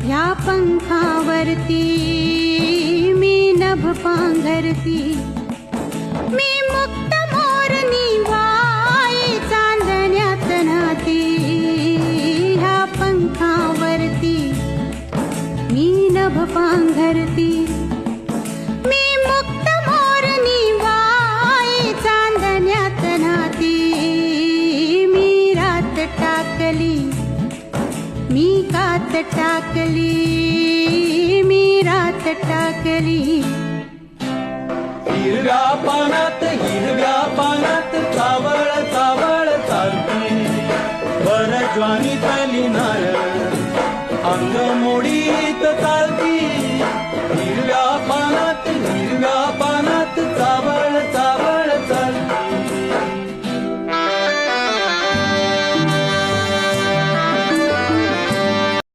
ह्या पंखावरती मी नभ पांघरती, मी मुक्त मोरनी वाई चांदण्यात नाती. ह्या पंखावरती मी नभ पांघरती, मी मुक्त मोरनी वाई चांदण्यात नाती. मी रात टाकली, मी कात टाकली, मी रात टाकली. हिरव्या पानात चावळ चावळ चालती, वर ज्वानी तली नारळ अंग मोडी